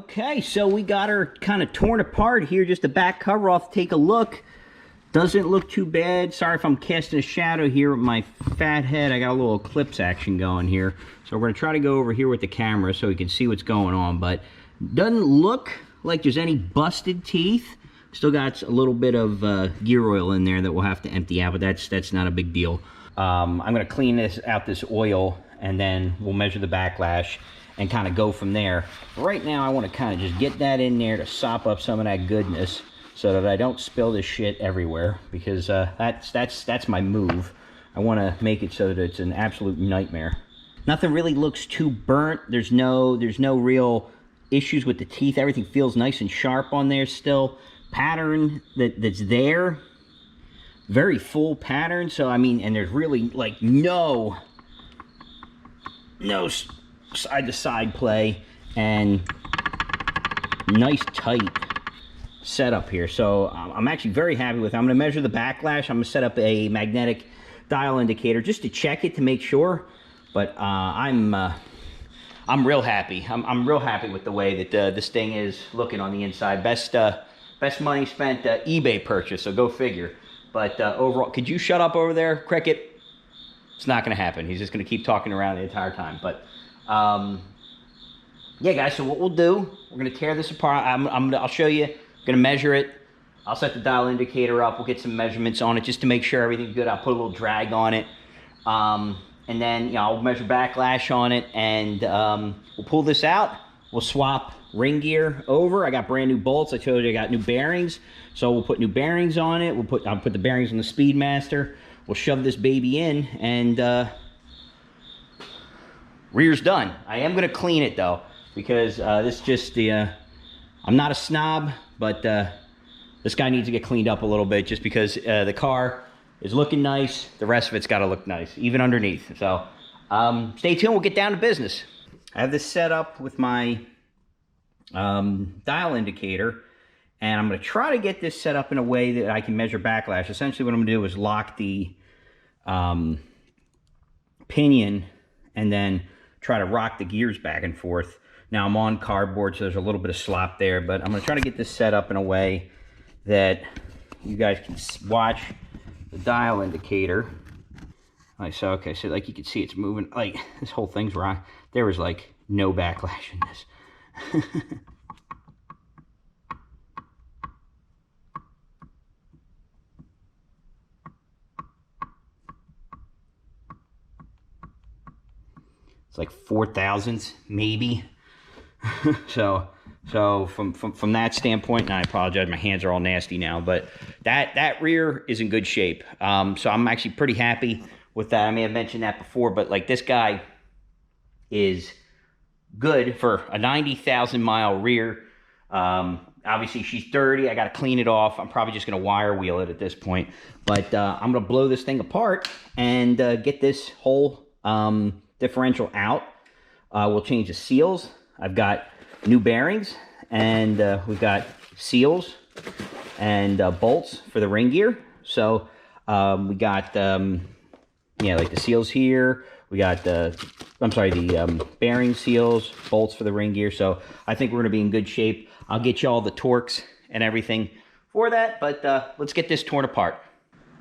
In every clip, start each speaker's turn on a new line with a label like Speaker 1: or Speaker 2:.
Speaker 1: Okay, so we got her kind of torn apart here, just the back cover off. Take a look. Doesn't look too bad. Sorry if I'm casting a shadow here with my fat head. I got a little eclipse action going here. So we're going to try to go over here with the camera so we can see what's going on. But doesn't look like there's any busted teeth. Still got a little bit of gear oil in there that we'll have to empty out, but that's not a big deal. I'm going to clean this oil, and then we'll measure the backlash and kind of go from there. Right now, I want to kind of just get that in there to sop up some of that goodness so that I don't spill this shit everywhere, because that's my move. I want to make it so that it's an absolute nightmare. Nothing really looks too burnt. There's no real issues with the teeth. Everything feels nice and sharp on there still. Pattern that's there, very full pattern. So I mean, and there's really like no side-to-side play, and nice tight setup here. So I'm actually very happy with it. I'm going to measure the backlash. I'm going to set up a magnetic dial indicator just to check it to make sure. But I'm real happy. I'm real happy with the way that this thing is looking on the inside. Best money spent eBay purchase. So go figure. But overall, could you shut up over there, Cricket? It's not going to happen. He's just going to keep talking around the entire time. But yeah, guys, so what we'll do, we're going to tear this apart. I'll show you. I'm going to measure it. I'll set the dial indicator up. We'll get some measurements on it just to make sure everything's good. I'll put a little drag on it. And then, you know, I'll measure backlash on it, and we'll pull this out. We'll swap ring gear over. I got brand new bolts. I told you I got new bearings. So we'll put new bearings on it. I'll put the bearings on the Speedmaster. We'll shove this baby in, and rear's done. I am going to clean it, though, because this just the... I'm not a snob, but this guy needs to get cleaned up a little bit, just because the car is looking nice. The rest of it's got to look nice, even underneath. So stay tuned. We'll get down to business. I have this set up with my dial indicator, and I'm going to try to get this set up in a way that I can measure backlash. Essentially, what I'm going to do is lock the pinion and then try to rock the gears back and forth. Now, I'm on cardboard, so there's a little bit of slop there, but I'm going to try to get this set up in a way that you guys can watch the dial indicator. Like so, okay, so like you can see it's moving, like this whole thing's right. There was like no backlash in this. It's like 4,000ths, maybe. so from that standpoint, and I apologize, my hands are all nasty now, but that rear is in good shape. So I'm actually pretty happy with that. I may have mentioned that before, but like this guy is good for a 90,000 mile rear. Obviously she's dirty. I got to clean it off. I'm probably just going to wire wheel it at this point, but I'm going to blow this thing apart and get this whole differential out. We'll change the seals. I've got new bearings, and we've got seals and bolts for the ring gear. So we got yeah, like the seals here. We got the bearing seals, bolts for the ring gear. So I think we're going to be in good shape. I'll get you all the torques and everything for that, but let's get this torn apart.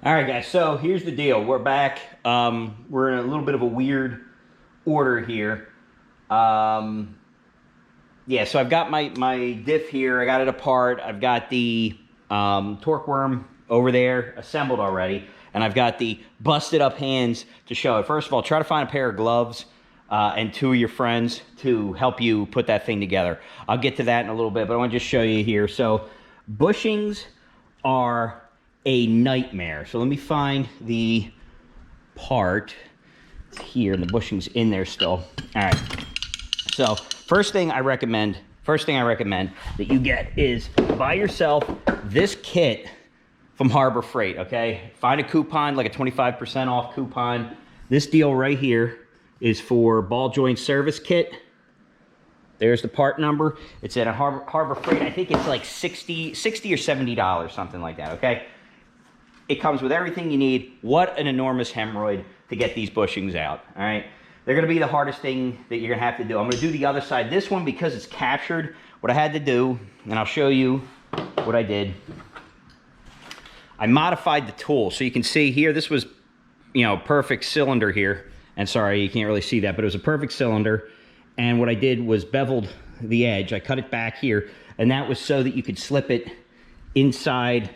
Speaker 1: All right, guys, so here's the deal. We're back. We're in a little bit of a weird order here. Yeah, so I've got my diff here. I got it apart. I've got the torque worm over there assembled already, and I've got the busted up hands to show it. First of all, try to find a pair of gloves and two of your friends to help you put that thing together. I'll get to that in a little bit, but I want to just show you here. So bushings are a nightmare. So let me find the part. It's here, and the bushing's in there still. All right. So first thing I recommend that you get is buy yourself this kit from Harbor Freight, okay? Find a coupon, like a 25% off coupon. This deal right here is for ball joint service kit. There's the part number. It's at a Harbor Freight. I think it's like $60 or $70, something like that, okay? It comes with everything you need. What an enormous hemorrhoid to get these bushings out, all right? They're going to be the hardest thing that you're going to have to do. I'm going to do the other side. This one, because it's captured, what I had to do, and I'll show you what I did. I modified the tool. So you can see here, this was, you know, perfect cylinder here. And sorry, you can't really see that, but it was a perfect cylinder. And what I did was beveled the edge. I cut it back here, and that was so that you could slip it inside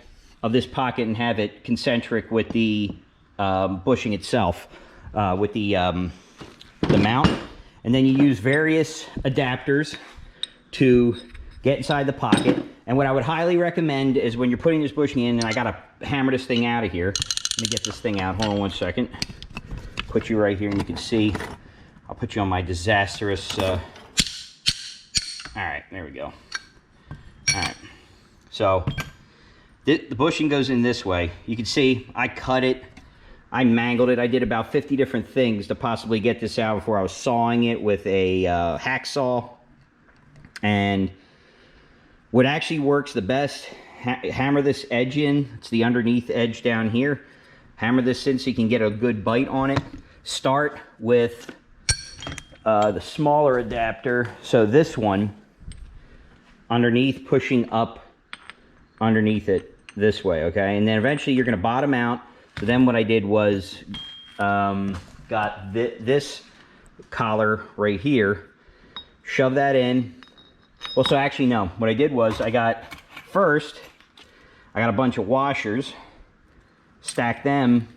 Speaker 1: of this pocket and have it concentric with the bushing itself, with the mount. And then you use various adapters to get inside the pocket. And what I would highly recommend is when you're putting this bushing in, and I gotta hammer this thing out of here. Let me get this thing out, hold on one second. Put you right here and you can see, I'll put you on my disastrous, all right, there we go. All right, so the bushing goes in this way. You can see I cut it, I mangled it. I did about 50 different things to possibly get this out before I was sawing it with a hacksaw. And what actually works the best, hammer this edge in. It's the underneath edge down here. Hammer this in so you can get a good bite on it. Start with the smaller adapter. So this one, underneath, pushing up underneath it this way, okay? And then eventually you're gonna bottom out. So then what I did was got this collar right here, shove that in. Well, so actually no, what I did was I got a bunch of washers, stacked them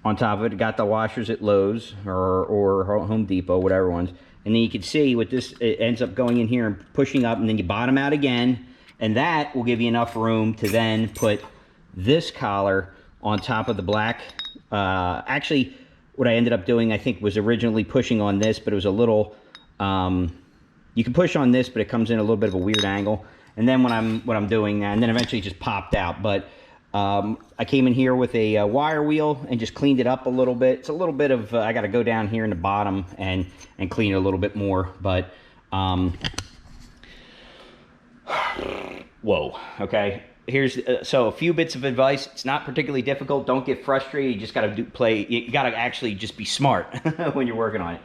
Speaker 1: on top of it. Got the washers at Lowe's or Home Depot, whatever ones. And then you can see with this, it ends up going in here and pushing up, and then you bottom out again, and that will give you enough room to then put this collar on top of the black. Actually, what I ended up doing, I think, was originally pushing on this, but it was a little, you can push on this, but it comes in a little bit of a weird angle. And then what I'm doing now, and then eventually it just popped out. But I came in here with a wire wheel and just cleaned it up a little bit. It's a little bit of, I got to go down here in the bottom and clean it a little bit more. But, whoa, okay. Here's, so a few bits of advice. It's not particularly difficult. Don't get frustrated. You just got to you got to actually just be smart when you're working on it.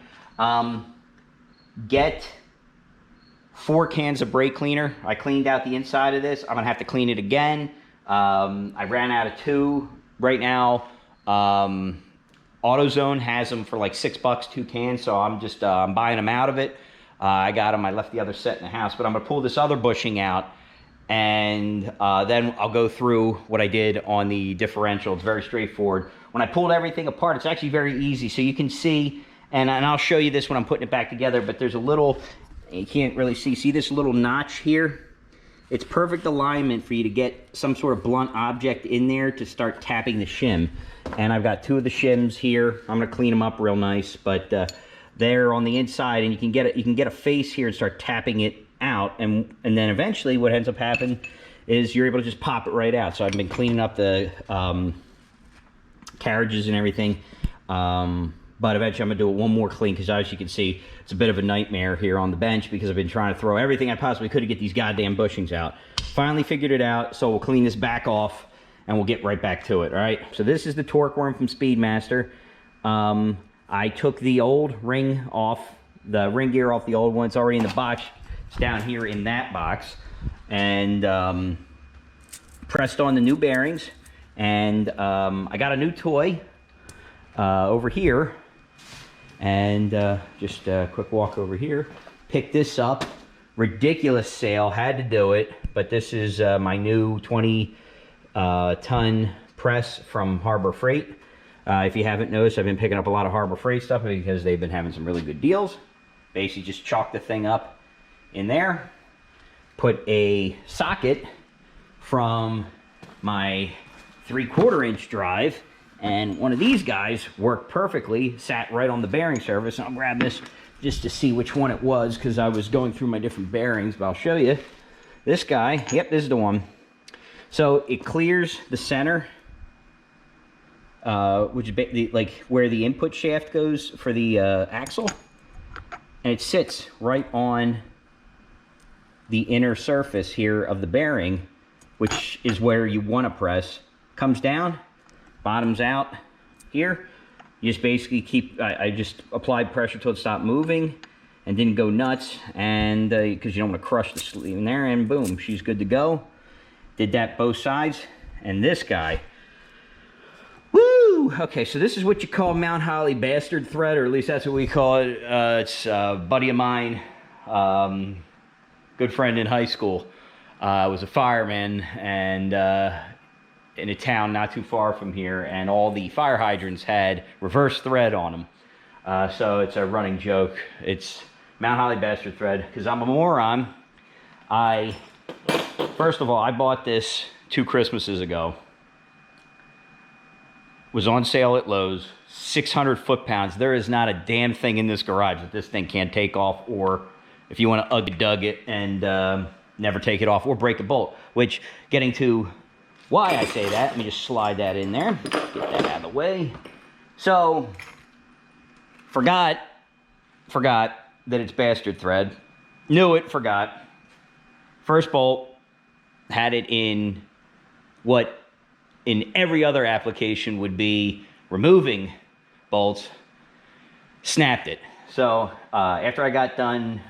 Speaker 1: Get 4 cans of brake cleaner. I cleaned out the inside of this. I'm gonna have to clean it again. I ran out of 2 right now. AutoZone has them for like $6, 2 cans, so I'm just I'm buying them out of it. I got them. I left the other set in the house, but I'm gonna pull this other bushing out, and then I'll go through what I did on the differential. It's very straightforward. When I pulled everything apart, it's actually very easy. So you can see, and I'll show you this when I'm putting it back together, but there's a little, you can't really see this little notch here? It's perfect alignment for you to get some sort of blunt object in there to start tapping the shim. And I've got 2 of the shims here. I'm gonna clean them up real nice, but they're on the inside, and you can get a face here and start tapping it out, and then eventually what ends up happening is you're able to just pop it right out. So I've been cleaning up the carriages and everything. But eventually I'm gonna do it one more clean, because as you can see, it's a bit of a nightmare here on the bench because I've been trying to throw everything I possibly could to get these goddamn bushings out. Finally figured it out, so we'll clean this back off and we'll get right back to it, all right? So this is the torque worm from Speedmaster. I took the old ring off, the ring gear off the old one. It's already in the box. It's down here in that box. And pressed on the new bearings. And I got a new toy over here. And just a quick walk over here. Picked this up. Ridiculous sale. Had to do it. But this is my new 20-ton press from Harbor Freight. If you haven't noticed, I've been picking up a lot of Harbor Freight stuff because they've been having some really good deals. Basically just chalk the thing up in there. Put a socket from my 3/4 inch drive, and one of these guys worked perfectly, sat right on the bearing surface. I'll grab this just to see which one it was, because I was going through my different bearings, but I'll show you. This guy, yep, this is the one. So it clears the center, which is like where the input shaft goes for the axle, and it sits right on the inner surface here of the bearing, which is where you want to press. Comes down, bottoms out here. You just basically keep, I just applied pressure till it stopped moving, and didn't go nuts, and because you don't want to crush the sleeve in there, and boom, she's good to go. Did that both sides. And this guy, woo! Okay, so this is what you call Mount Holly bastard thread, or at least that's what we call it. It's a buddy of mine, good friend in high school, was a fireman, and in a town not too far from here, and all the fire hydrants had reverse thread on them. So it's a running joke. It's Mount Holly bastard thread, because I'm a moron. First of all, I bought this 2 Christmases ago. Was on sale at Lowe's, 600 foot-pounds. There is not a damn thing in this garage that this thing can't take off, or if you want to ugg it and never take it off or break a bolt. Which, getting to why I say that, let me just slide that in there, get that out of the way. So, forgot that it's bastard thread. Knew it, forgot. First bolt, had it in what in every other application would be removing bolts, snapped it. So after I got done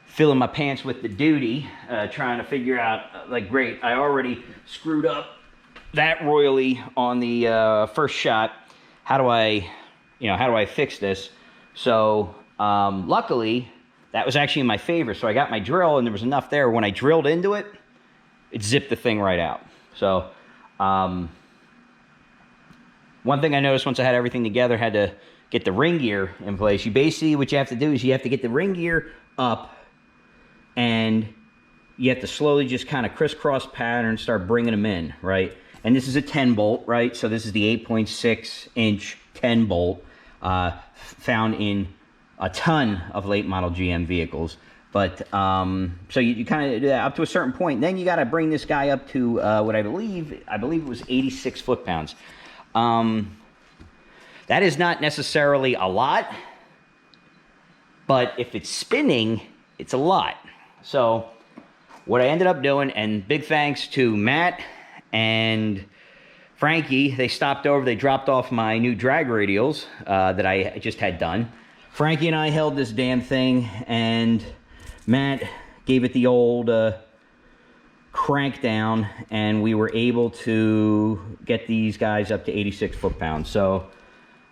Speaker 1: filling my pants with the duty, trying to figure out, like, great, I already screwed up that royally on the first shot. How do I fix this? So luckily, that was actually in my favor. So I got my drill, and there was enough there. When I drilled into it, it zipped the thing right out. So one thing I noticed once I had everything together, had to get the ring gear in place. You basically, what you have to do is you have to get the ring gear up, and you have to slowly just kind of crisscross pattern, start bringing them in, right? And this is a 10 bolt, right? So this is the 8.6 inch 10 bolt found in a ton of late model GM vehicles. But so you kind of do that up to a certain point. Then you got to bring this guy up to what I believe it was 86 foot-pounds. That is not necessarily a lot, but if it's spinning, it's a lot. So what I ended up doing, and big thanks to Matt and Frankie, they stopped over, they dropped off my new drag radials that I just had done. Frankie and I held this damn thing, and Matt gave it the old crank down, and we were able to get these guys up to 86 foot-pounds. So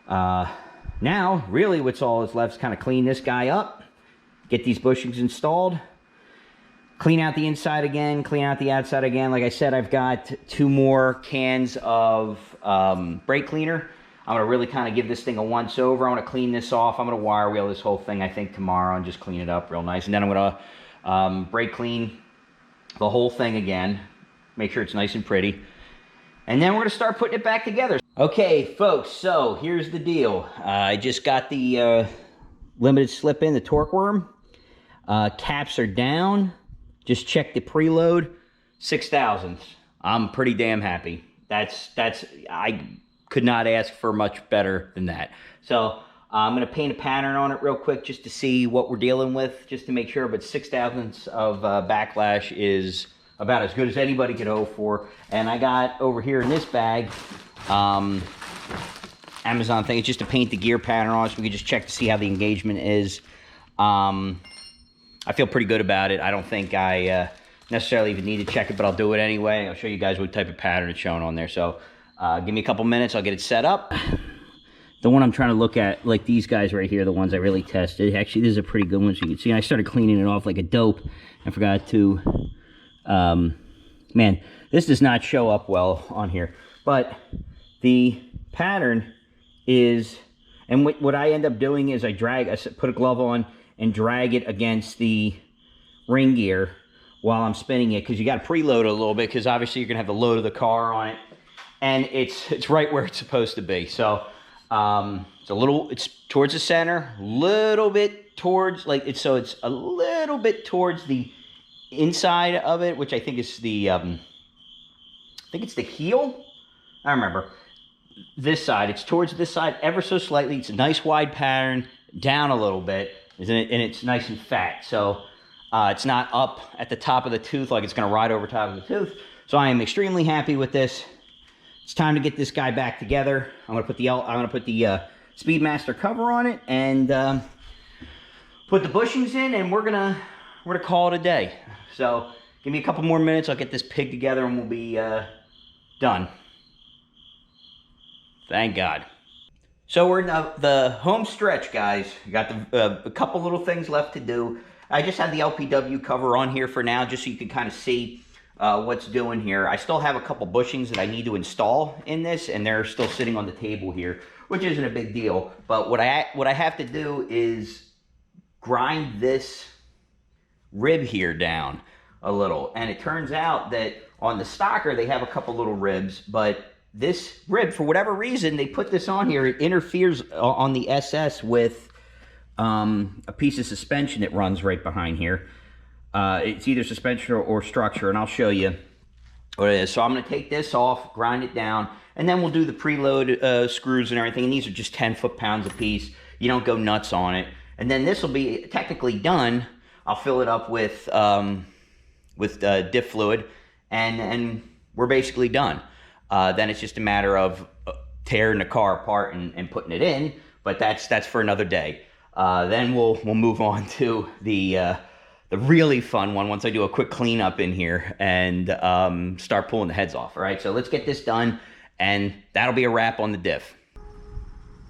Speaker 1: now, really, what's all is left is kind of clean this guy up, get these bushings installed, clean out the inside again, clean out the outside again. Like I said, I've got 2 more cans of brake cleaner. I'm going to really kind of give this thing a once-over. I want to clean this off. I'm going to wire wheel this whole thing, I think, tomorrow, and just clean it up real nice. And then I'm going to brake clean the whole thing again, make sure it's nice and pretty. And then we're going to start putting it back together. Okay, folks, so here's the deal. I just got the limited slip in, the torque worm. Caps are down. Just check the preload. 6 thousandths. I'm pretty damn happy. I could not ask for much better than that. So I'm going to paint a pattern on it real quick just to see what we're dealing with, just to make sure. But 6 thousandths of backlash is about as good as anybody could hope for. And I got over here in this bag, Amazon thing. It's just to paint the gear pattern on, so we can just check to see how the engagement is. I feel pretty good about it. I don't think I necessarily even need to check it, but I'll do it anyway. I'll show you guys what type of pattern it's showing on there. So give me a couple minutes, I'll get it set up. The one I'm trying to look at, like these guys right here, the ones I really tested. Actually, this is a pretty good one, so you can see I started cleaning it off like a dope. I forgot to, man, this does not show up well on here. But the pattern is, and what I end up doing is I put a glove on and drag it against the ring gear while I'm spinning it, because you got to preload it a little bit, because obviously you're going to have the load of the car on it. And it's right where it's supposed to be. So it's towards the center, little bit towards, it's a little bit towards the inside of it, which I think is the, I think it's the heel. I remember this side. It's towards this side ever so slightly. It's a nice wide pattern, down a little bit, and it's nice and fat. So it's not up at the top of the tooth like it's going to ride over top of the tooth. So I am extremely happy with this. It's time to get this guy back together. I'm going to put the Speedmaster cover on it, and put the bushings in, and we're gonna call it a day. So give me a couple more minutes, I'll get this pig together and we'll be done. Thank God. So we're in the home stretch, guys. We got a couple little things left to do. I just had the LPW cover on here for now, just so you can kind of see what's doing here. I still have a couple bushings that I need to install in this, and they're still sitting on the table here, which isn't a big deal. But what I have to do is grind this rib here down a little. And it turns out that on the stocker, they have a couple little ribs, but this rib, for whatever reason, they put this on here. It interferes on the SS with a piece of suspension that runs right behind here. It's either suspension or structure, and I'll show you what it is. So I'm going to take this off, grind it down, and then we'll do the preload screws and everything. And these are just 10 foot-pounds a piece. You don't go nuts on it. And then this will be technically done. I'll fill it up with Diff fluid, and we're basically done. Then it's just a matter of tearing the car apart and putting it in, but that's for another day. Then we'll move on to the really fun one once I do a quick cleanup in here and start pulling the heads off. All right, so let's get this done, and that'll be a wrap on the Diff.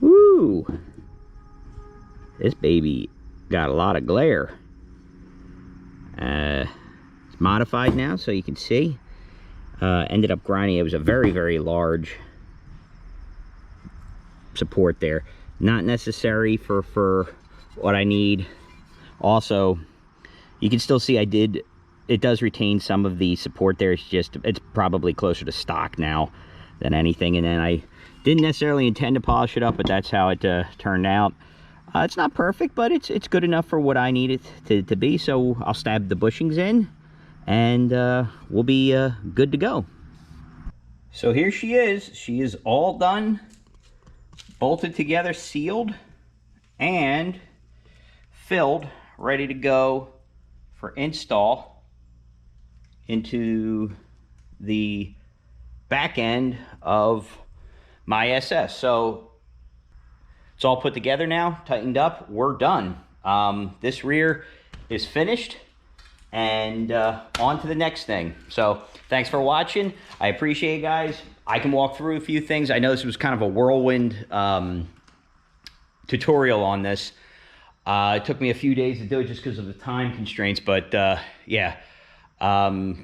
Speaker 1: Woo! This baby got a lot of glare. It's modified now, so you can see. Ended up grinding. It was a very, very large support there. Not necessary for what I need. Also, you can still see it does retain some of the support there. It's probably closer to stock now than anything. And then I didn't necessarily intend to polish it up, but that's how it turned out. It's not perfect, but it's good enough for what I need it to be. So I'll stab the bushings in, and we'll be good to go. So here she is. She is all done, bolted together, sealed, and filled, ready to go for install into the back end of my SS. So it's all put together now, tightened up, we're done. This rear is finished, and on to the next thing. So thanks for watching. I appreciate it, guys. I can walk through a few things. I know this was kind of a whirlwind tutorial on this. It took me a few days to do it just because of the time constraints, but yeah.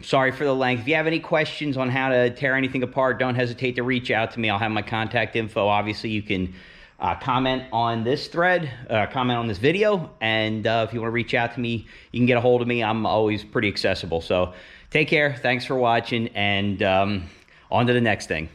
Speaker 1: Sorry for the length. If you have any questions on how to tear anything apart, don't hesitate to reach out to me. I'll have my contact info. Obviously, you can comment on this thread, comment on this video, and if you want to reach out to me, you can get a hold of me. I'm always pretty accessible. So take care. Thanks for watching, and on to the next thing.